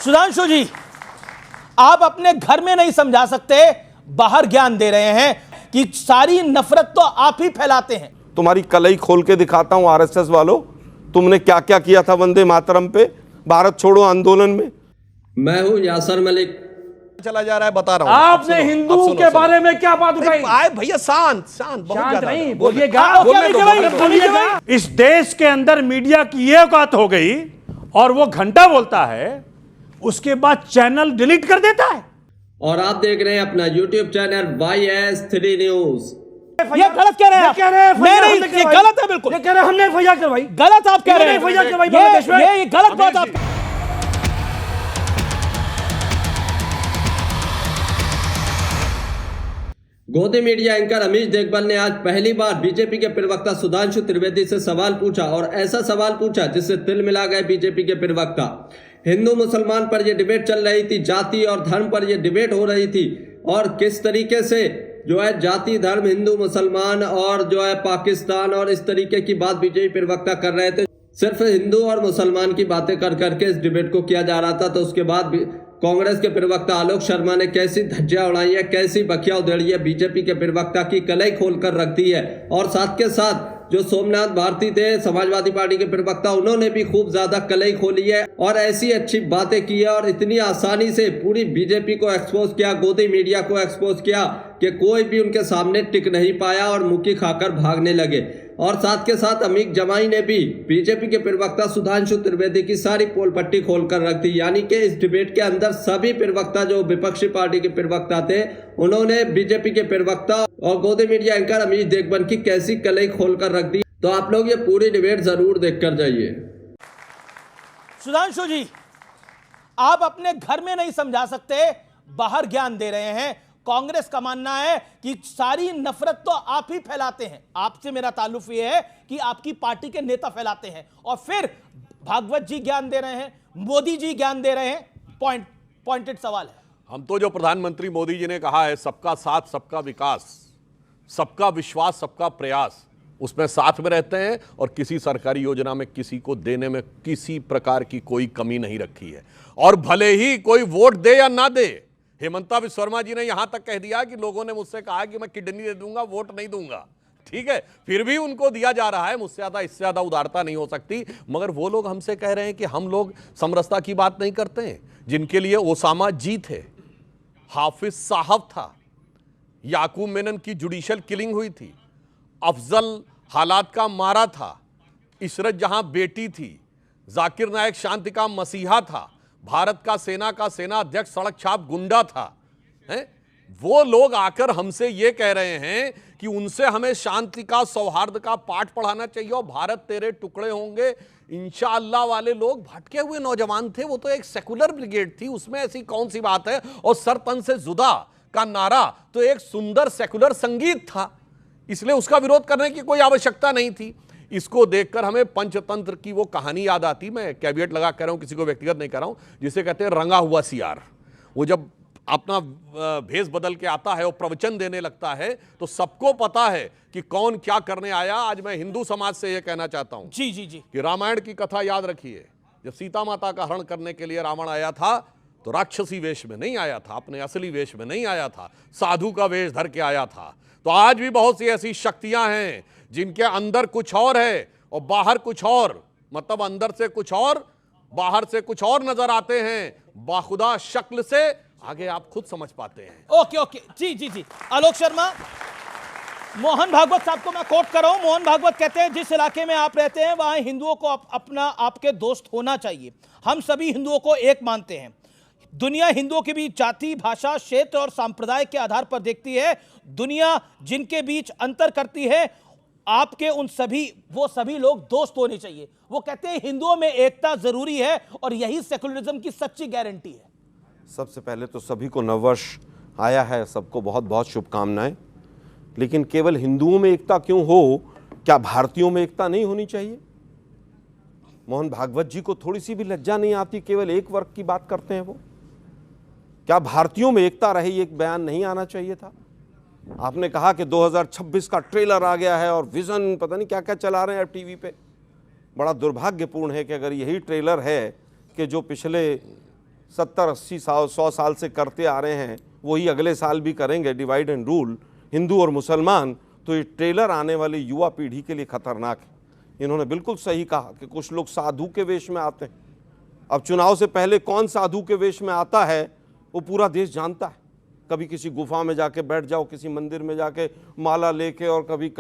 सुधांशु जी, आप अपने घर में नहीं समझा सकते, बाहर ज्ञान दे रहे हैं कि सारी नफरत तो आप ही फैलाते हैं। तुम्हारी कलई खोल के दिखाता हूं आरएसएस वालों, तुमने क्या क्या किया था वंदे मातरम पे, भारत छोड़ो आंदोलन में। मैं हूं यासर मलिक। चला जा रहा है, बता रहा हूं। आपने हिंदू के बारे में क्या बात उठाई? आए भैया शांत शांत, बहुत शांत ज्यादा नहीं, बोलिएगा। बोलिएगा। इस देश के अंदर मीडिया की ये औकात हो गई और वो घंटा बोलता है, उसके बाद चैनल डिलीट कर देता है। और आप देख रहे हैं अपना YouTube चैनल YS3 न्यूज। ये गलत कह रहे हैं आप। नहीं, ये गलत है बिल्कुल। ये कह रहे हैं हमने एफआईआर करवाई। गलत आप कह रहे हैं। एफआईआर करवाई ये गलत बात आप। गोदी मीडिया एंकर अमीश देगबल ने आज पहली बार बीजेपी के प्रवक्ता सुधांशु त्रिवेदी से सवाल पूछा और ऐसा सवाल पूछा जिससे तिल मिला गए बीजेपी के प्रवक्ता। हिंदू मुसलमान पर यह डिबेट चल रही थी, जाति और धर्म पर यह डिबेट हो रही थी और किस तरीके से जो है जाति धर्म हिंदू मुसलमान और जो है पाकिस्तान और इस तरीके की बात बीजेपी प्रवक्ता कर रहे थे। सिर्फ हिंदू और मुसलमान की बातें कर करके इस डिबेट को किया जा रहा था। तो उसके बाद कांग्रेस के प्रवक्ता आलोक शर्मा ने कैसी धज्जियां उड़ाई है, कैसी बखिया उधेड़ी है, बीजेपी के प्रवक्ता की कलई खोलकर रख दी है। और साथ के साथ जो सोमनाथ भारती थे समाजवादी पार्टी के प्रवक्ता, उन्होंने भी खूब ज्यादा कलई खोली है और ऐसी अच्छी बातें की है और इतनी आसानी से पूरी बीजेपी को एक्सपोज किया, गोदी मीडिया को एक्सपोज किया कि कोई भी उनके सामने टिक नहीं पाया और मुक्की खाकर भागने लगे। और साथ के साथ अमीक जमाई ने भी बीजेपी के प्रवक्ता सुधांशु त्रिवेदी की सारी पोल पट्टी खोलकर रख दी। यानी कि इस डिबेट के अंदर सभी प्रवक्ता जो विपक्षी पार्टी के प्रवक्ता थे, उन्होंने बीजेपी के प्रवक्ता और गोदी मीडिया एंकर अमीश देगबन की कैसी कलई खोलकर रख दी। तो आप लोग ये पूरी डिबेट जरूर देख कर जाइए। सुधांशु जी, आप अपने घर में नहीं समझा सकते, बाहर ज्ञान दे रहे हैं। कांग्रेस का मानना है कि सारी नफरत तो आप ही फैलाते हैं। आपसे मेरा ताल्लुक यह है कि आपकी पार्टी के नेता फैलाते हैं और फिर भागवत जी ज्ञान दे रहे हैं, मोदी जी ज्ञान दे रहे हैं। पॉइंटेड सवाल है। हम तो जो प्रधानमंत्री मोदी जी ने कहा है, सबका साथ सबका विकास, सबका विश्वास सबका प्रयास, उसमें साथ में रहते हैं और किसी सरकारी योजना में किसी को देने में किसी प्रकार की कोई कमी नहीं रखी है। और भले ही कोई वोट दे या ना दे, हेमंता विश्व शर्मा जी ने यहां तक कह दिया कि लोगों ने मुझसे कहा कि मैं किडनी दे दूंगा, वोट नहीं दूंगा। ठीक है, फिर भी उनको दिया जा रहा है। मुझसे ज्यादा इससे ज्यादा उदारता नहीं हो सकती। मगर वो लोग हमसे कह रहे हैं कि हम लोग समरसता की बात नहीं करते हैं, जिनके लिए ओसामा जी थे, हाफिज साहब था, याकूब मेनन की जुडिशियल किलिंग हुई थी, अफजल हालात का मारा था, इशरत जहां बेटी थी, जाकिर नायक शांति का मसीहा था, भारत का सेना अध्यक्ष सड़क छाप गुंडा था। हैं? वो लोग आकर हमसे ये कह रहे हैं कि उनसे हमें शांति का, सौहार्द का पाठ पढ़ाना चाहिए और भारत तेरे टुकड़े होंगे इंशाअल्लाह वाले लोग भटके हुए नौजवान थे। वो तो एक सेकुलर ब्रिगेड थी, उसमें ऐसी कौन सी बात है। और सरतन से जुदा का नारा तो एक सुंदर सेकुलर संगीत था, इसलिए उसका विरोध करने की कोई आवश्यकता नहीं थी। इसको देखकर हमें पंचतंत्र की वो कहानी याद आती। मैं कैविएट लगा कह रहा हूं, किसी को व्यक्तिगत नहीं कह रहा हूं, जिसे कहते हैं रंगा हुआ सियार। वो जब अपना भेष बदल के आता है और प्रवचन देने लगता है तो सबको पता है कि कौन क्या करने आया। आज मैं हिंदू समाज से यह कहना चाहता हूं जी जी जी कि रामायण की कथा याद रखिए। जब सीता माता का हरण करने के लिए रावण आया था तो राक्षसी वेश में नहीं आया था, अपने असली वेश में नहीं आया था, साधु का वेश धर के आया था। तो आज भी बहुत सी ऐसी शक्तियां हैं जिनके अंदर कुछ और है और बाहर कुछ और, मतलब अंदर से कुछ और बाहर से कुछ और नजर आते हैं। बाखुदा शक्ल से आगे आप खुद समझ पाते हैं। ओके ओके, जी जी जी। आलोक शर्मा, मोहन भागवत साहब को मैं कोट कर रहा हूं। मोहन भागवत कहते हैं, जिस इलाके में आप रहते हैं वहां हिंदुओं को अपना आपके दोस्त होना चाहिए। हम सभी हिंदुओं को एक मानते हैं। दुनिया हिंदुओं के बीच जाति, भाषा, क्षेत्र और सांप्रदाय के आधार पर देखती है। दुनिया जिनके बीच अंतर करती है, आपके उन सभी लोग दोस्त होने चाहिए। वो कहते हैं हिंदुओं में एकता जरूरी है और यही सेकुलरिज्म की सच्ची गारंटी है। सबसे पहले तो सभी को नववर्ष आया है, सबको बहुत बहुत शुभकामनाएं। लेकिन केवल हिंदुओं में एकता क्यों हो, क्या भारतीयों में एकता नहीं होनी चाहिए? मोहन भागवत जी को थोड़ी सी भी लज्जा नहीं आती, केवल एक वर्ग की बात करते हैं वो। क्या भारतीयों में एकता रहे, ये एक बयान नहीं आना चाहिए था? आपने कहा कि 2026 का ट्रेलर आ गया है और विजन पता नहीं क्या क्या चला रहे हैं अब टीवी पे। बड़ा दुर्भाग्यपूर्ण है कि अगर यही ट्रेलर है कि जो पिछले 70-80 साल 100 साल से करते आ रहे हैं, वही अगले साल भी करेंगे, डिवाइड एंड रूल, हिंदू और मुसलमान, तो ये ट्रेलर आने वाली युवा पीढ़ी के लिए खतरनाक है। इन्होंने बिल्कुल सही कहा कि कुछ लोग साधु के वेश में आते हैं। अब चुनाव से पहले कौन साधु के वेश में आता है वो पूरा देश जानता है। कभी किसी गुफा में जाके बैठ जाओ, किसी मंदिर में जाके माला लेके, और कभी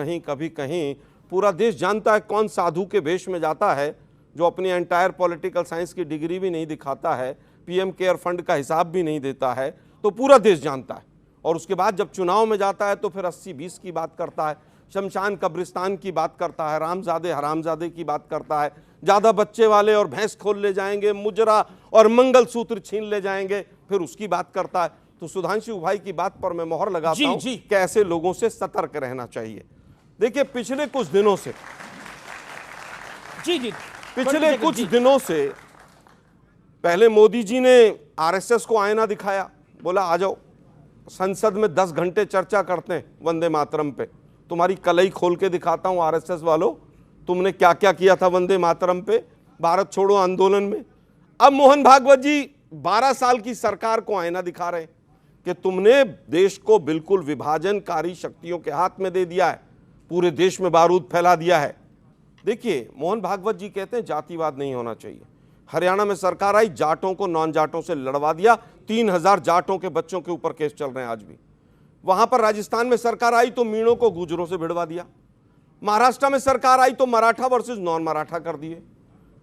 कहीं पूरा देश जानता है कौन साधु के वेश में जाता है, जो अपनी एंटायर पॉलिटिकल साइंस की डिग्री भी नहीं दिखाता है, पीएम केयर फंड का हिसाब भी नहीं देता है, तो पूरा देश जानता है। और उसके बाद जब चुनाव में जाता है तो फिर 80-20 की बात करता है, शमशान कब्रिस्तान की बात करता है, रामजादे हरामजादे की बात करता है, ज़्यादा बच्चे वाले और भैंस खोल ले जाएंगे, मुजरा और मंगलसूत्र छीन ले जाएंगे, फिर उसकी बात करता है। तो सुधांशु भाई की बात पर मैं मोहर लगाता हूं कि ऐसे लोगों से सतर्क रहना चाहिए। देखिए पिछले कुछ दिनों से पिछले कुछ दिनों से पहले मोदी जी ने आरएसएस को आईना दिखाया, बोला आ जाओ संसद में 10 घंटे चर्चा करते हैं वंदे मातरम पे, तुम्हारी कलई खोल के दिखाता हूं आरएसएस वालों, तुमने क्या क्या किया था वंदे मातरम पे, भारत छोड़ो आंदोलन में। अब मोहन भागवत जी 12 साल की सरकार को आईना दिखा रहे हैं कि तुमने देश को बिल्कुल विभाजनकारी शक्तियों के हाथ में दे दिया है, पूरे देश में बारूद फैला दिया है। देखिए मोहन भागवत जी कहते हैं जातिवाद नहीं होना चाहिए। हरियाणा में सरकार आई, जाटों को नॉन जाटों से लड़वा दिया, 3000 जाटों के बच्चों के ऊपर केस चल रहे हैं आज भी। वहां पर राजस्थान में सरकार आई तो मीणों को गुजरों से भिड़वा दिया। महाराष्ट्र में सरकार आई तो मराठा वर्सेस नॉन मराठा कर दिए।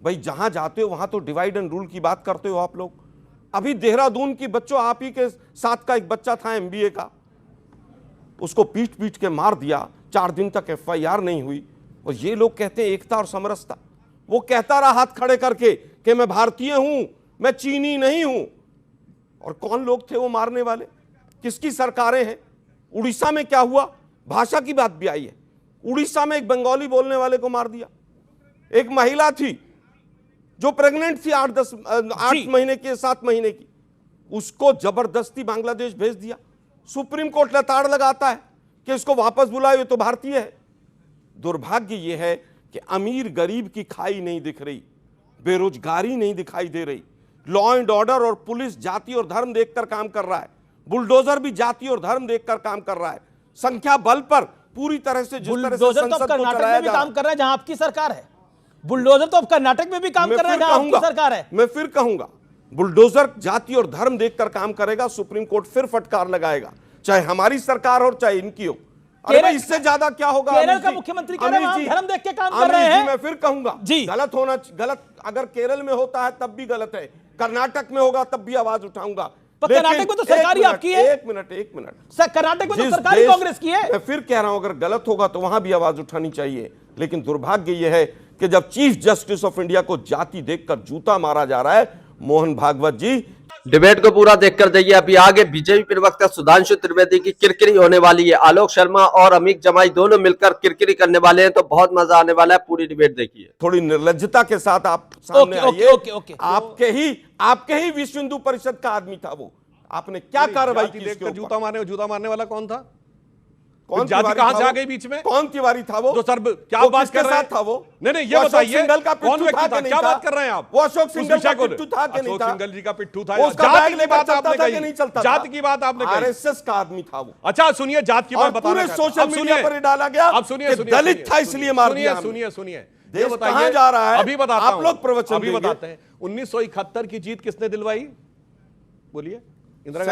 भाई जहां जाते हो वहां तो डिवाइड एंड रूल की बात करते हो आप लोग। अभी देहरादून की बच्चों, आप ही के साथ का एक बच्चा था एमबीए का, उसको पीट पीट के मार दिया, 4 दिन तक एफआईआर नहीं हुई। और ये लोग कहते हैं एकता और समरसता। वो कहता रहा हाथ खड़े करके कि मैं भारतीय हूं, मैं चीनी नहीं हूं। और कौन लोग थे वो मारने वाले, किसकी सरकारें हैं? उड़ीसा में क्या हुआ, भाषा की बात भी आई है। उड़ीसा में एक बंगाली बोलने वाले को मार दिया। एक महिला थी जो प्रेग्नेंट थी 8 महीने की, 7 महीने की, उसको जबरदस्ती बांग्लादेश भेज दिया। सुप्रीम कोर्ट लताड़ लगाता है कि इसको वापस बुलाओ, ये तो भारतीय है। दुर्भाग्य यह है कि अमीर गरीब की खाई नहीं दिख रही, बेरोजगारी नहीं दिखाई दे रही, लॉ एंड ऑर्डर और पुलिस जाति और धर्म देखकर काम कर रहा है, बुलडोजर भी जाति और धर्म देखकर काम कर रहा है। संख्या बल पर पूरी तरह से जिस तरह से बुलडोजर तो कर्नाटक में भी काम कर रहा है जहां आपकी सरकार है। बुलडोजर तो अब कर्नाटक में भी काम कर रहा है जहां आपकी सरकार है। मैं फिर कहूंगा बुलडोजर जाति और धर्म देखकर काम करेगा, सुप्रीम कोर्ट फिर फटकार लगाएगा, चाहे हमारी सरकार हो चाहे इनकी हो। अरे इससे ज्यादा क्या होगा? केरल का मुख्यमंत्री कह रहे हैं धर्म देख के काम कर रहे हैं। मैं फिर कहूंगा जी, गलत अगर केरल में होता है तब भी गलत है, कर्नाटक में होगा तब भी आवाज उठाऊंगा। पर कर्नाटक में तो सरकार ही आपकी है। एक मिनट कर्नाटक में तो सरकार ही कांग्रेस की है। मैं फिर कह रहा हूं अगर गलत होगा तो वहां भी आवाज उठानी चाहिए। लेकिन दुर्भाग्य यह है कि जब चीफ जस्टिस ऑफ इंडिया को जाति देखकर जूता मारा जा रहा है, मोहन भागवत जी डिबेट को पूरा देखकर जाइए। अभी आगे बीजेपी प्रवक्ता सुधांशु त्रिवेदी की किरकिरी होने वाली है। आलोक शर्मा और अमित जमाई दोनों मिलकर किरकिरी करने वाले हैं, तो बहुत मजा आने वाला है। पूरी डिबेट देखिए। थोड़ी निर्लज्जता के साथ आप सामने आइए। आपके ही विश्व हिंदू परिषद का आदमी था वो, आपने क्या कार्रवाई की? जूता मारने वाला कौन था? कौन जाति कहां से आ गई बीच में? कौन तिवारी था वो? तो सर क्या बात कर रहे हैं? था वो? नहीं ये बताइए कौन व्यक्ति था? क्या बात कर रहे हैं आप? वो अशोक सिंघल का पिट्ठू था कि नहीं था? अशोक सिंघल जी का पिट्ठू था। जाति की बात आपने कही, जाति की बात आपने कही, आरएसएस का आदमी था वो। अच्छा सुनिए, जात की बात बताना है। सोशल मीडिया पर डाला गया, अब सुनिए, दलित था इसलिए मार दिया। सुनिए देश कहां जा रहा है? अभी बताता हूं, आप लोग प्रवचन अभी बताते हैं। 1971 की जीत किसने दिलवाई? बोलिए। इंदिरा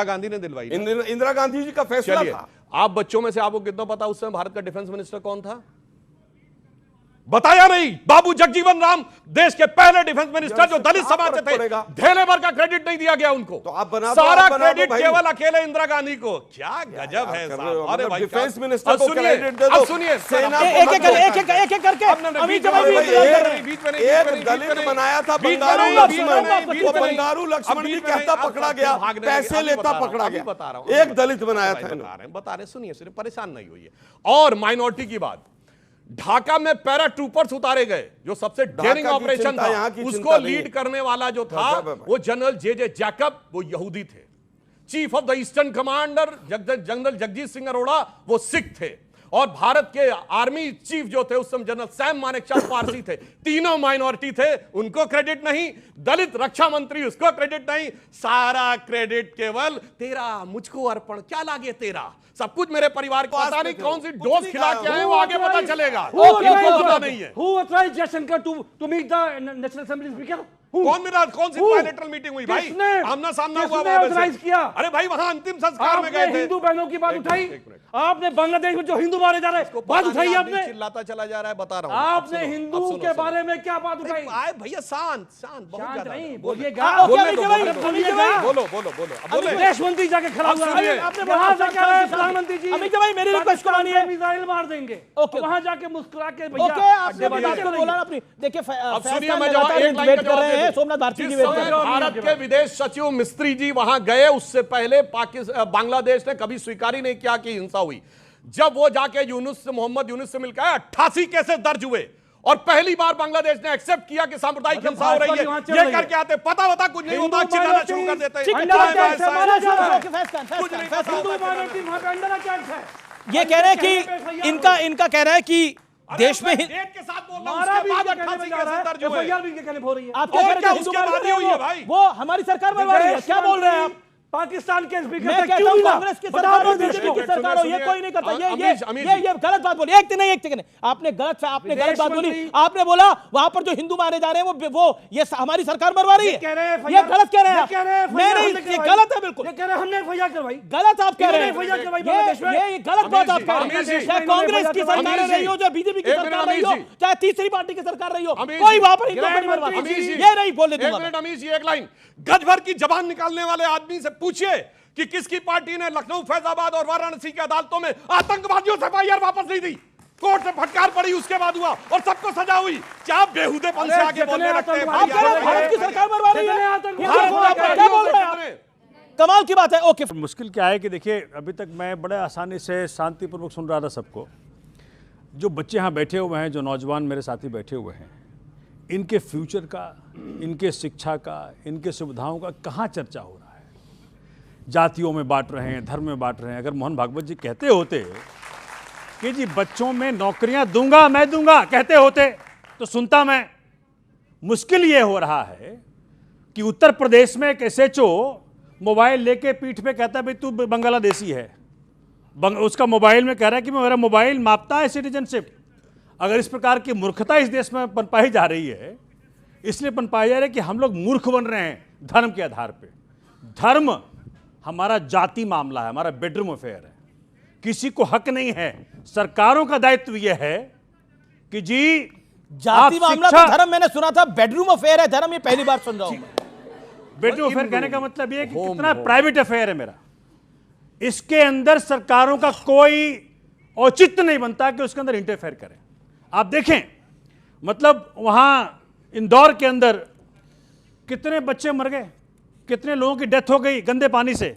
गांधी ने दिलवाई। इंदिरा गांधी जी का फैसला था। आप बच्चों में से आपको कितना पता उस समय भारत का डिफेंस मिनिस्टर कौन था? बताया नहीं। बाबू जगजीवन राम देश के पहले डिफेंस मिनिस्टर जो दलित समाज से थे। ढेले भर का क्रेडिट नहीं दिया गया उनको, तो आप बना सारा क्रेडिट केवल अकेले इंदिरा गांधी को। क्या गजब है साहब। अरे भाई डिफेंस मिनिस्टर को क्रेडिट दे दो। अब सुनिए, एक करके अमित जमाई एक दलित बनाया था बंगारू लक्ष्मण भी कहता पकड़ा गया, पैसे लेता पकड़ा गया। एक दलित बनाया था। बता रहे सुनिए, परेशान नहीं होइए। और माइनॉरिटी की बात, ढाका में पैरा ट्रूपर्स उतारे गए, जो सबसे डेयरिंग ऑपरेशन था, उसको लीड करने वाला जो था वो जनरल जे जैकब, वो यहूदी थे। Chief of the eastern commander general Jagjit Singh Arora वो सिख थे। और भारत के आर्मी चीफ जो थे उस समय जनरल सैम मानेकशॉ पारसी थे, तीनों माइनॉरिटी थे, उनको क्रेडिट नहीं, दलित रक्षा मंत्री उसको क्रेडिट नहीं, सारा क्रेडिट केवल तेरा, मुझको अर्पण, क्या लागे तेरा, सब कुछ मेरे परिवार को, पता नहीं कौन सी डोज खिला के आए वो आगे पता चलेगा, पता नहीं है। Who authorized Jaishankar to meet the National Assembly Speaker? कौन मिला, कौन सी बायलैटरल मीटिंग हुई भाई, आमना सामना हुआ वहां ऑथराइज किया? अरे भाई वहां अंतिम संस्कार में गए थे। हिंदू बहनों की बात उठाई आपने, बांग्लादेश में जो हिंदू मारे जा रहे हैं बात उठाई आपने, चिल्लाता चला जा रहा है, बता रहा हूं आपने हिंदू के बारे में क्या बात उठाई? आए भैया शांत शांत, बहुत शांत ज्यादा नहीं, बोलिएगा, बोलिएगा, बोलो बोलो बोलो, अब बोले विदेश मंत्री जाके खड़ा हुआ है, आपने वहां से कह रहे हैं प्रधानमंत्री जी अमित भाई मेरी रिक्वेस्ट को मानिए, मिसाइल मार देंगे, वहां जाके मुस्कुरा के ओके भैया आपने बताया बोला ना अपनी, देखिए अब सुनिए मैं जवाब एक लाइन का कर रहे हैं, जवाब सोमनाथ भारती जी जिस समय भारत के विदेश सचिव मिस्त्री जी वहां गए उससे पहले बांग्लादेश ने कभी स्वीकार ही नहीं किया कि हिंसा हुई। जब वो जाके मोहम्मद यूनुस से मिलकर 88 केसेस दर्ज हुए और पहली बार बांग्लादेश ने एक्सेप्ट किया कि सांप्रदायिक हिंसा हो रही है, ये करके आते पता कुछ नहीं होता, चिल्लाना शुरू कर देते हैं। ये कह रहे हैं कि इनका कह रहा है कि देश में डेट के साथ बोल रहा हूं, उसके बाद 88 केसेस दर्ज हुए। आप क्या कह रहे हैं, उसके बाद ही हुई है भाई, वो हमारी सरकार बनवा रही है, क्या बोल रहे हैं आप? पाकिस्तान के स्पीकर मैं कहता हूं कांग्रेस की सरकार हो, बीजेपी की सरकार हो, ये कोई नहीं करता, ये गलत बात बोली, एक नहीं आपने गलत बात बोली, आपने बोला वहां पर जो हिंदू मारे जा रहे हैं वो ये हमारी सरकार मरवा रही है, ये गलत कह रहे हैं, मैं नहीं, ये गलत है बिल्कुल, हमने एफआईआर करवाई, गलत आप कह रहे हैं, ये गलत बात आप कह रहे हैं, चाहे कांग्रेस की सरकार रही हो, चाहे बीजेपी की सरकार रही हो, चाहे तीसरी पार्टी की सरकार रही हो, कोई वहां पर ये नहीं बोलने दूंगा। एक मिनट अमीश जी, एक लाइन, गज भर की जबान निकालने वाले आदमी से पूछिए कि किसकी पार्टी ने लखनऊ, फैजाबाद और वाराणसी की अदालतों में आतंकवादियों से एफआईआर वापस नहीं दी, कोर्ट से फटकार पड़ी, उसके बाद हुआ और सबको सजा हुई, क्या बेहुदेपन से आगे बोलने लगते हैं? भारत की सरकार मरवा रही है, क्या बोल रहे हैं? कमाल की बात है। ओके, मुश्किल क्या है कि देखिए अभी तक मैं बड़े आसानी से शांतिपूर्वक सुन रहा था सबको, जो बच्चे यहाँ बैठे हुए हैं, जो नौजवान मेरे साथी बैठे हुए हैं, इनके फ्यूचर का, इनके शिक्षा का, इनके सुविधाओं का कहाँ चर्चा हो रहा है? जातियों में बांट रहे हैं, धर्म में बांट रहे हैं। अगर मोहन भागवत जी कहते होते कि जी बच्चों में नौकरियां दूंगा, मैं दूंगा, कहते होते तो सुनता मैं। मुश्किल ये हो रहा है कि उत्तर प्रदेश में एक एसएचओ मोबाइल लेके पीठ पे कहता है भाई तू बांग्लादेशी है, उसका मोबाइल में कह रहा है कि मेरा मोबाइल मापता है सिटीजनशिप। अगर इस प्रकार की मूर्खता इस देश में पनपाई जा रही है, इसलिए पनपाई जा रही है कि हम लोग मूर्ख बन रहे हैं धर्म के आधार पे। धर्म हमारा जाति मामला है, हमारा बेडरूम अफेयर है, किसी को हक नहीं है। सरकारों का दायित्व यह है कि जी जाति मामला तो धर्म, मैंने सुना था बेडरूम अफेयर है धर्म, ये पहली बार सुन रहा हूं। बेडरूम अफेयर कहने का मतलब यह है कि कितना प्राइवेट अफेयर है मेरा, इसके अंदर सरकारों का कोई औचित्य नहीं बनता कि उसके अंदर इंटरफेयर करें। आप देखें, मतलब वहां इंदौर के अंदर कितने बच्चे मर गए, कितने लोगों की डेथ हो गई गंदे पानी से,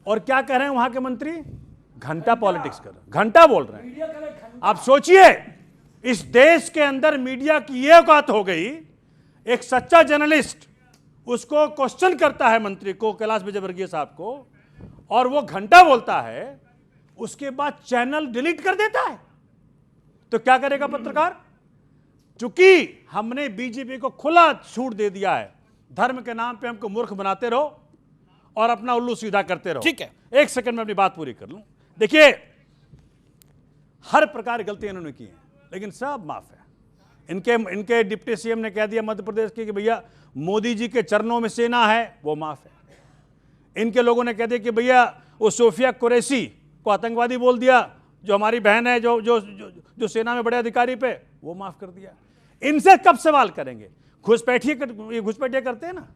और क्या कह रहे हैं वहां के मंत्री? घंटा पॉलिटिक्स कर रहे हैं, घंटा बोल रहे हैं। आप सोचिए, इस देश के अंदर मीडिया की यह औकात हो गई, एक सच्चा जर्नलिस्ट उसको क्वेश्चन करता है मंत्री को, कैलाश विजयवर्गीय साहब को, और वो घंटा बोलता है, उसके बाद चैनल डिलीट कर देता है। तो क्या करेगा पत्रकार? चूंकि हमने बीजेपी को खुला छूट दे दिया है, धर्म के नाम पे हमको मूर्ख बनाते रहो और अपना उल्लू सीधा करते रहो। ठीक है, एक सेकंड में अपनी बात पूरी कर लूं। देखिए, हर प्रकार की गलतियां इन्होंने की हैं, लेकिन सब माफ है। इनके डिप्टी सीएम ने कह दिया मध्य प्रदेश की कि भैया मोदी जी के चरणों में सेना है, वो माफ है। इनके लोगों ने कह दिया कि भैया वो सोफिया कुरैशी को आतंकवादी बोल दिया, जो हमारी बहन है, जो सेना में बड़े अधिकारी पे, वो माफ कर दिया। इनसे कब सवाल करेंगे? घुसपैठिया करते हैं ना।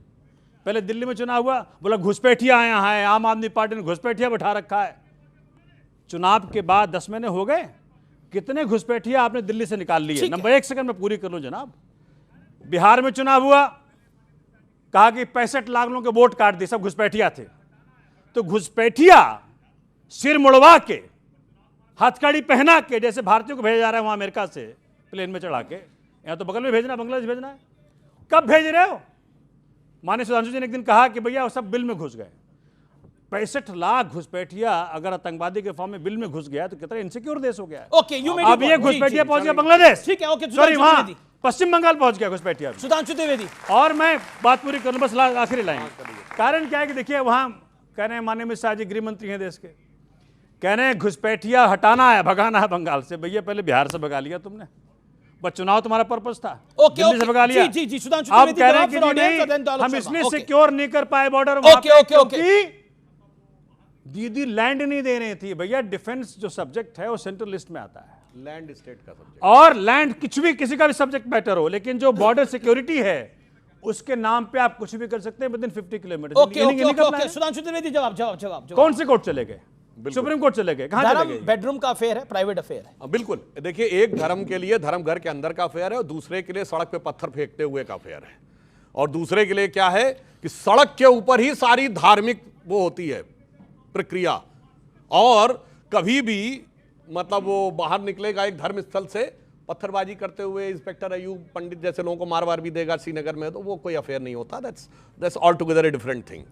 पहले दिल्ली में चुनाव हुआ, बोला घुसपैठिया आया है, आम आदमी पार्टी ने घुसपैठिया बैठा रखा है। चुनाव के बाद 10 महीने हो गए, कितने घुसपैठिया आपने दिल्ली से निकाल लिए? नंबर 1 सेकंड में पूरी कर लो जनाब। बिहार में चुनाव हुआ, कहा कि 65 लाख लोगों के वोट काट दिए, सब घुसपैठिया थे। तो घुसपैठिया सिर मुड़वा के, हथकड़ी पहना के, जैसे भारतीयों को भेजा जा रहा है वहां अमेरिका से प्लेन में चढ़ा के, यहां तो बगल में भेजना, बांग्लादेश भेजना है, कब भेज रहे हो? माननीय सुधांशु जी ने एक दिन कहा कि भैया वो सब बिल में घुस गए। 65 लाख घुसपैठिया अगर आतंकवादी के फॉर्म में बिल में घुस गया तो कितना इनसिक्योर देश हो गया है। ओके, यू मेड अब ये घुसपैठिया पहुंच गया बांग्लादेश, ठीक है, ओके, सॉरी वहां द्विवेदी। पश्चिम बंगाल पहुंच गया घुसपैठिया। सुधांशु द्विवेदी, और मैं बात पूरी करूं, बस आखिरी लाइन। कारण क्या है कि देखिए वहां कह रहे हैं माननीय अमित शाह जी गृह मंत्री हैं देश के, कह रहे हैं घुसपैठिया हटाना है, भगाना है बंगाल से। भैया पहले बिहार से भगा लिया तुमने, बस चुनाव तुम्हारा पर्पस था, ओके, दिल्ली से ओके, भगा लिया। जी, सुधांशु अब द्विवेदी, कह रहे जवाब हैं कि फिर audience और then नहीं dialogue हम शर्मा। इसलिए ओके। सिक्योर नहीं कर पाए बॉर्डर ओके, ओके, ओके। क्योंकि दीदी लैंड नहीं दे रही थी। भैया डिफेंस जो सब्जेक्ट है वो सेंट्रल लिस्ट में आता है, लैंड स्टेट का सब्जेक्ट, और लैंड कुछ भी किसी का भी सब्जेक्ट मैटर हो, लेकिन जो बॉर्डर सिक्योरिटी है उसके नाम पे आप कुछ भी कर सकते हैं with in 50 kilometre. Okay, okay, okay, okay, Sudhanshu Dwivedi, जवाब। कौन से कोर्ट चले गए? सुप्रीम कोर्ट चले गए, कहां चले धर्म गए? बेडरूम का अफेयर है, प्राइवेट अफेयर है। बिल्कुल। देखिए, एक धर्म के लिए धर्म घर के अंदर का अफेयर है और दूसरे के लिए सड़क पे पत्थर फेंकते हुए का अफेयर है। और दूसरे के लिए क्या है कि सड़क के ऊपर ही सारी धार्मिक वो होती है प्रक्रिया, और कभी भी मतलब वो बाहर निकलेगा एक धर्म स्थल से पत्थरबाजी करते हुए इंस्पेक्टर अयूब पंडित जैसे लोगों को मार वार भी देगा श्रीनगर में, तो वो कोई अफेयर नहीं होता। That's all together a different thing.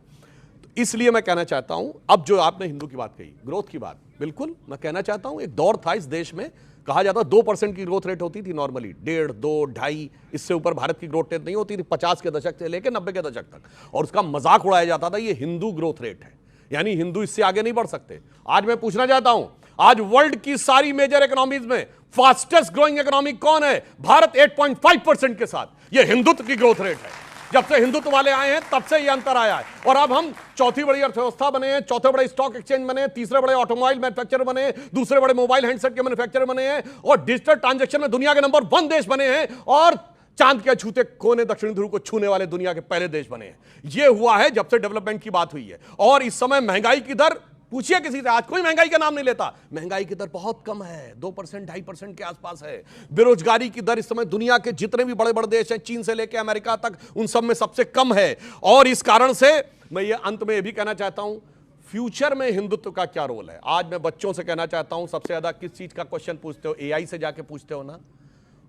इसलिए मैं कहना चाहता हूं, अब जो आपने हिंदू की बात कही, ग्रोथ की बात, बिल्कुल मैं कहना चाहता हूं, एक दौर था इस देश में, कहा जाता 2% की ग्रोथ रेट होती थी नॉर्मली, 1.5, 2, 2.5, इससे ऊपर भारत की ग्रोथ रेट नहीं होती थी 50 के दशक से लेकर 90 के दशक तक, और उसका मजाक उड़ाया जाता था ये हिंदू ग्रोथ रेट है, यानी हिंदू इससे आगे नहीं बढ़ सकते। आज मैं पूछना चाहता हूं, आज वर्ल्ड की सारी मेजर इकोनॉमीज में फास्टेस्ट ग्रोइंग इकोनॉमी कौन है? भारत 8.5% के साथ, ये हिंदुत्व की ग्रोथ रेट है। जब से हिंदुत्व वाले आए हैं तब से ये अंतर आया है, और अब हम चौथी बड़ी अर्थव्यवस्था बने हैं, चौथे बड़े स्टॉक एक्सचेंज बने हैं, तीसरे बड़े ऑटोमोबाइल मैन्युफैक्चरर बने हैं, दूसरे बड़े मोबाइल हैंडसेट के मैन्युफैक्चरर बने हैं, और डिजिटल ट्रांजैक्शन में दुनिया के नंबर 1 देश बने हैं, और चांद के छूते कोने दक्षिण ध्रुव को छूने वाले दुनिया के पहले देश बने हैं। यह हुआ है जब से डेवलपमेंट की बात हुई है। और इस समय महंगाई की दर पूछिए किसी से, आज कोई महंगाई का नाम नहीं लेता। महंगाई की दर बहुत कम है, 2%, 2.5% के आसपास है। बेरोजगारी की दर इस समय दुनिया के जितने भी बड़े बड़े देश हैं, चीन से लेकर अमेरिका तक, उन सब में सबसे कम है। और इस कारण से मैं ये अंत में ये भी कहना चाहता हूं, फ्यूचर में हिंदुत्व का क्या रोल है। आज मैं बच्चों से कहना चाहता हूं, सबसे ज्यादा किस चीज का क्वेश्चन पूछते हो? एआई से जाके पूछते हो ना,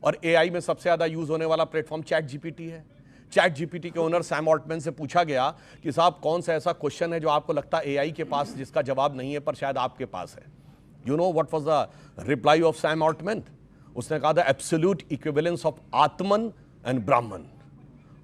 और एआई में सबसे ज्यादा यूज होने वाला प्लेटफॉर्म चैट जीपीटी है। चैट जीपीटी के ओनर सैम ऑल्टमैन से पूछा गया कि साहब कौन सा ऐसा क्वेश्चन है जो आपको लगता है एआई के पास जिसका जवाब नहीं है पर शायद आपके पास है। You know what was the reply off Sam Altman? उसने कहा the absolute equivalence of Atman and ब्राह्मण।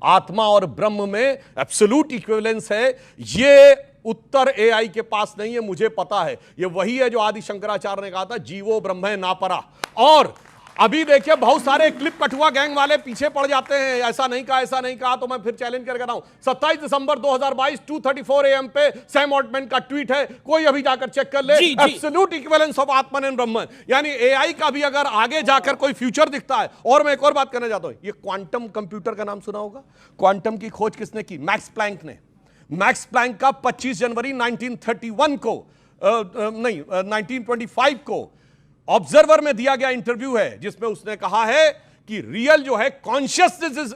आत्मा और ब्रह्म में एब्सोल्यूट इक्विवेलेंस है। ये उत्तर एआई के पास नहीं है, मुझे पता है। ये वही है जो आदि शंकराचार्य ने कहा था, जीवो ब्रह्मे नापरा। और अभी देखिए बहुत सारे क्लिप कठुआ गैंग वाले पीछे पड़ जाते हैं, ऐसा नहीं कहा, ऐसा नहीं कहा, तो मैं फिर चैलेंज करके रहा हूं। 27 दिसंबर 2022 2:34 AM पे सैम ऑल्टमैन का ट्वीट है, कोई अभी जाकर चेक कर ले। Absolute equivalence of Atman and ब्रह्मन, यानी एआई का भी अगर आगे जाकर कोई फ्यूचर दिखता है। और मैं एक और बात करना चाहता हूं, ये क्वांटम कंप्यूटर का नाम सुना होगा। क्वांटम की खोज किसने की? मैक्स प्लैंक ने। मैक्स प्लैंक का 25 जनवरी 1931 को 1925 को ऑब्जर्वर में दिया गया इंटरव्यू है, जिसमें उसने कहा है कि रियल जो है consciousness is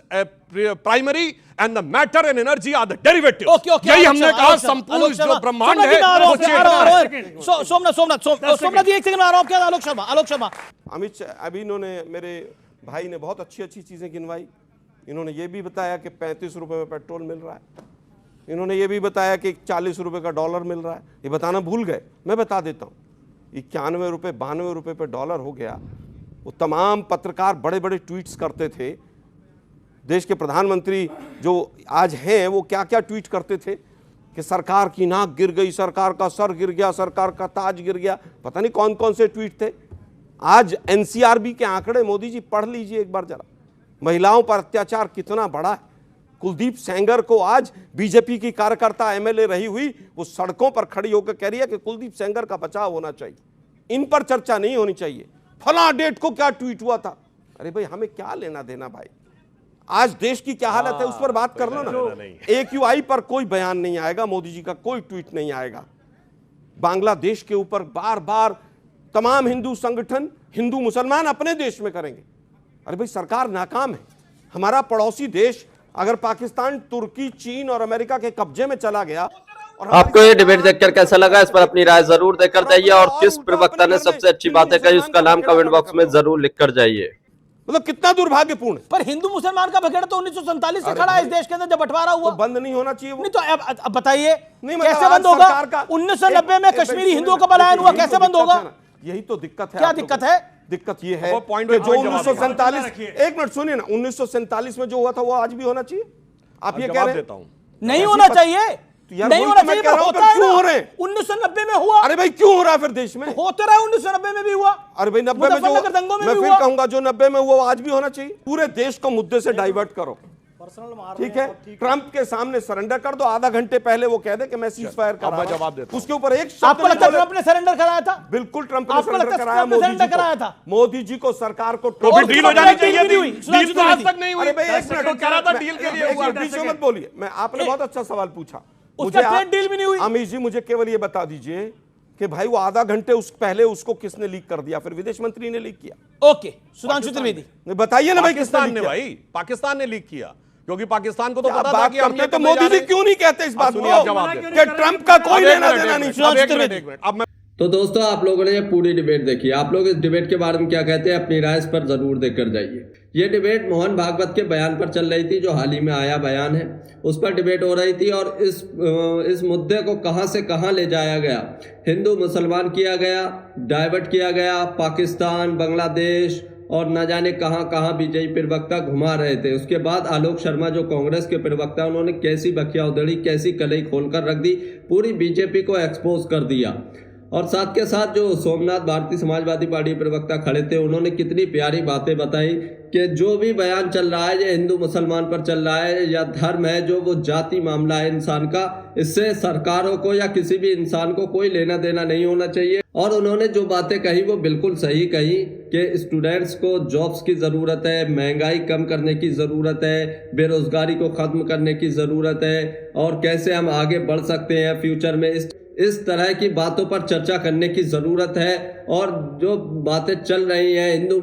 primary and the matter and energy are the derivatives. यही हमने कहा, संपूर्ण जो ब्रह्मांड है वो चेतना है। सोमनाथ जी एक सेकंड में आ रहा हूं। क्या आलोक शर्मा अमित शाह, अभी इन्होंने, मेरे भाई ने बहुत अच्छी अच्छी चीजें गिनवाई। इन्होंने ये भी बताया कि 35 रुपए में पेट्रोल मिल रहा है। इन्होंने ये भी बताया कि 40 रुपए का डॉलर मिल रहा है। ये बताना भूल गए, मैं बता देता हूँ। 91 रुपए 92 रुपए पे डॉलर हो गया। वो तमाम पत्रकार बड़े बड़े ट्वीट्स करते थे। देश के प्रधानमंत्री जो आज हैं वो क्या क्या ट्वीट करते थे कि सरकार की नाक गिर गई, सरकार का सर गिर गया, सरकार का ताज गिर गया, पता नहीं कौन कौन से ट्वीट थे। आज एनसीआरबी के आंकड़े मोदी जी पढ़ लीजिए एक बार जरा, महिलाओं पर अत्याचार कितना बड़ा है। कुलदीप सेंगर को आज बीजेपी की कार्यकर्ता एमएलए रही हुई वो सड़कों पर खड़ी होकर कह रही है कि कुलदीप सेंगर का बचाव होना चाहिए, इन पर चर्चा नहीं होनी चाहिए। फला डेट को क्या ट्वीट हुआ था? अरे भाई हमें क्या लेना देना भाई, आज देश की क्या हालत है उस पर बात कर लो ना। AQI पर कोई बयान नहीं आएगा, मोदी जी का कोई ट्वीट नहीं आएगा। बांग्लादेश के ऊपर बार बार तमाम हिंदू संगठन, हिंदू मुसलमान अपने देश में करेंगे। अरे भाई सरकार नाकाम है। हमारा पड़ोसी देश अगर पाकिस्तान, तुर्की, चीन और अमेरिका के कब्जे में चला गया। और आपको ये डिबेट देखकर कैसा लगा, इस पर अपनी राय जरूर देकर जाइए, और किस प्रवक्ता ने सबसे अच्छी बातें कही उसका नाम कमेंट बॉक्स में जरूर लिख कर जाइए। मतलब कितना दुर्भाग्यपूर्ण है। पर हिंदू मुसलमान का बखेड़ा तो 1947 से खड़ा है इस देश के अंदर, जब बंटवारा हुआ। तो बंद नहीं होना चाहिए वो। नहीं तो अब बताइए नहीं, मतलब कैसे आज बंद होगा? सरकार का 1990 में कश्मीरी हिंदुओं का पलायन हुआ, कैसे बंद होगा? यही तो दिक्कत है। क्या आप लोगों दिक्कत को। है? दिक्कत ये है वो point कि by जो point जवाब 1947, रखिए। एक मिनट सुनिए ना, 1947 में जो हुआ था वो आज भी होना चाहिए। आप ये कह जवाब रहे हैं देता हूं। नहीं होना चाहिए, यार नहीं वही होना तो मैं चाहिए, कह पर रहा हूं, होता पर है क्यों ना। हो रहे हैं? 1990 में हुआ, अरे भाई क्यों हो रहा है फिर देश में? होते रहा, 1990 में भी हुआ। अरे भाई 90 में जो, मुजफ्फरनगर दंगों में मैं भी फिर हुआ। कहूंगा जो 90 में हुआ वो आज भी होना चाहिए। पूरे देश को मुद्दे से डाइवर्ट करो, ठीक है। ट्रंप के सामने सरेंडर कर दो, आधा घंटे पहले वो कह दे कि मैं सीज फायर कर अब रहा मैं हूं। जवाब देता हूं। उसके ऊपर एक शब्द आपको नहीं लगता है बोले। ट्रंप ने सरेंडर कराया था? बिल्कुल ट्रंप ने आपको सरेंडर लगता है कराया, ट्रंप ने सरेंडर कराया था? मोदी जी को सरकार को तो और फिर डील हो जानी चाहिए डील थी। हुई, डील तो आज तक नहीं हुई। अरे भाई एक दर्शकों मिनट कह रहा था डील के लिए हुआ। बीच में मत बोलिए। मैं आपने बहुत अच्छा सवाल पूछा। उसका मुझे ट्रेड डील भी नहीं हुई। अमित जी मुझे केवल ये बता दीजिए कि भाई वो आधा घंटे उस पहले उसको किसने लीक कर दिया? फिर विदेश मंत्री ने लीक किया। ओके, सुधांशु त्रिवेदी बताइए ना भाई किसने पाकिस्तान लीक ने, किया? भाई पाकिस्तान ने लीक किया, क्योंकि पाकिस्तान को तो क्या पता था बात कि हम करते ये तो करने मोदी जा जी रहे हैं। क्यों नहीं कहते इस बात सुनिए, आप को जवाब दें। कि ट्रंप का कोई अब एक लेना मिनट, देना एक नहीं? मिनट, अब एक मिनट। अब मैं तो दोस्तों आप लोगों ने ये पूरी डिबेट देखी, आप लोग इस डिबेट के बारे में क्या कहते हैं अपनी राय इस पर जरूर देकर जाइए। ये डिबेट मोहन भागवत के बयान पर चल रही थी, जो हाल ही में आया बयान है उस पर डिबेट हो रही थी। और इस मुद्दे को कहां से कहां ले जाया गया, हिंदू मुसलमान किया गया, डाइवर्ट किया गया, पाकिस्तान, बांग्लादेश और न जाने कहां कहां बीजेपी प्रवक्ता घुमा रहे थे। उसके बाद आलोक शर्मा जो कांग्रेस के प्रवक्ता, उन्होंने कैसी बखिया उधड़ी, कैसी कलई खोलकर रख दी, पूरी बीजेपी को एक्सपोज कर दिया। और साथ के साथ जो सोमनाथ भारतीय समाजवादी पार्टी प्रवक्ता खड़े थे, उन्होंने कितनी प्यारी बातें बताई कि जो भी बयान चल रहा है, ये हिंदू मुसलमान पर चल रहा है या धर्म है, जो वो जाति मामला है इंसान का, इससे सरकारों को या किसी भी इंसान को कोई लेना देना नहीं होना चाहिए। और उन्होंने जो बातें कही वो बिल्कुल सही कही कि स्टूडेंट्स को जॉब्स की ज़रूरत है, महंगाई कम करने की ज़रूरत है, बेरोजगारी को ख़त्म करने की ज़रूरत है, और कैसे हम आगे बढ़ सकते हैं फ्यूचर में, इस तरह की बातों पर चर्चा करने की ज़रूरत है। और जो बातें चल रही हैं हिंदू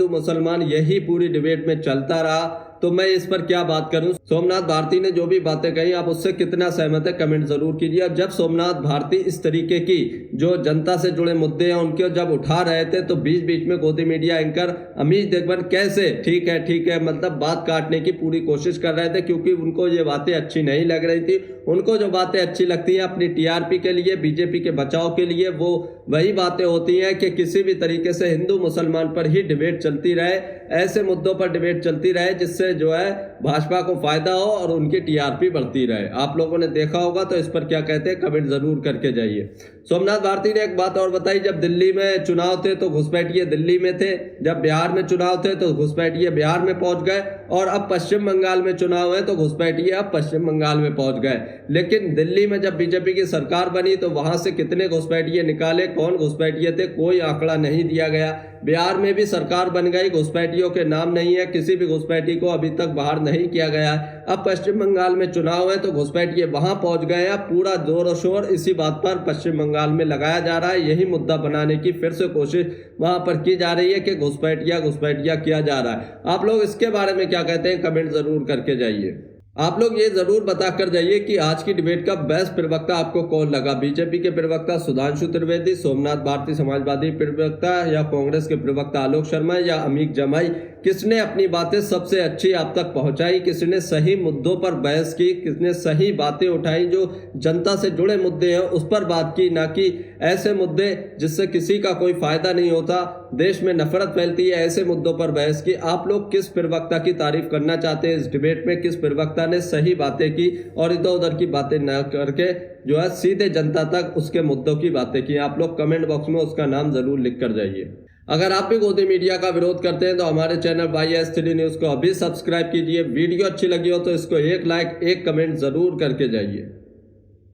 मुसलमान यही पूरी डिबेट में चलता रहा। तो मैं इस पर क्या बात करूं। सोमनाथ भारती ने जो भी बातें कही, आप उससे कितना सहमत है कमेंट जरूर कीजिए। अब जब सोमनाथ भारती इस तरीके की जो जनता से जुड़े मुद्दे हैं उनके जब उठा रहे थे, तो बीच बीच में गोदी मीडिया एंकर अमीश देगबन कैसे ठीक है मतलब बात काटने की पूरी कोशिश कर रहे थे, क्योंकि उनको ये बातें अच्छी नहीं लग रही थी। उनको जो बातें अच्छी लगती हैं अपनी टीआरपी के लिए, बीजेपी के बचाव के लिए, वो वही बातें होती हैं कि किसी भी तरीके से हिंदू मुसलमान पर ही डिबेट चलती रहे, ऐसे मुद्दों पर डिबेट चलती रहे जिससे जो है भाजपा को फायदा हो और उनकी टीआरपी बढ़ती रहे। आप लोगों ने देखा होगा, तो इस पर क्या कहते हैं कमेंट जरूर करके जाइए। सोमनाथ भारती ने एक बात और बताई, जब दिल्ली में चुनाव थे तो घुसपैठिए दिल्ली में थे, जब बिहार में चुनाव थे तो घुसपैठिए बिहार में पहुंच गए, और अब पश्चिम बंगाल में चुनाव है तो घुसपैठिए अब पश्चिम बंगाल में पहुंच गए। लेकिन दिल्ली में जब बीजेपी की सरकार बनी तो वहां से कितने घुसपैठिए निकाले, कौन घुसपैठिए थे, कोई आंकड़ा नहीं दिया गया। बिहार में भी सरकार बन गई, घुसपैठियों के नाम नहीं है, किसी भी घुसपैठी को अभी तक बाहर नहीं किया गया है। अब पश्चिम बंगाल में चुनाव है तो घुसपैठिए वहां पहुंच गए हैं। पूरा जोर और शोर इसी बात पर पश्चिम बंगाल में लगाया जा रहा है, यही मुद्दा बनाने की फिर से कोशिश वहां पर की जा रही है कि घुसपैठिया किया जा रहा है। आप लोग इसके बारे में क्या कहते हैं कमेंट जरूर करके जाइए। आप लोग ये जरूर बता कर जाइए कि आज की डिबेट का बेस्ट प्रवक्ता आपको कौन लगा, बीजेपी के प्रवक्ता सुधांशु त्रिवेदी, सोमनाथ भारती समाजवादी प्रवक्ता, या कांग्रेस के प्रवक्ता आलोक शर्मा, या अमीक जमाई, किसने अपनी बातें सबसे अच्छी आप तक पहुंचाई, किसने सही मुद्दों पर बहस की, किसने सही बातें उठाई जो जनता से जुड़े मुद्दे हैं उस पर बात की, ना कि ऐसे मुद्दे जिससे किसी का कोई फायदा नहीं होता, देश में नफरत फैलती है, ऐसे मुद्दों पर बहस की। आप लोग किस प्रवक्ता की तारीफ करना चाहते हैं इस डिबेट में, किस प्रवक्ता ने सही बातें की और इधर उधर की बातें न करके जो है सीधे जनता तक उसके मुद्दों की बातें की? आप लोग कमेंट बॉक्स में उसका नाम जरूर लिख कर जाइए। अगर आप भी गोदी मीडिया का विरोध करते हैं तो हमारे चैनल YS3 न्यूज़ को अभी सब्सक्राइब कीजिए। वीडियो अच्छी लगी हो तो इसको एक लाइक एक कमेंट जरूर करके जाइए।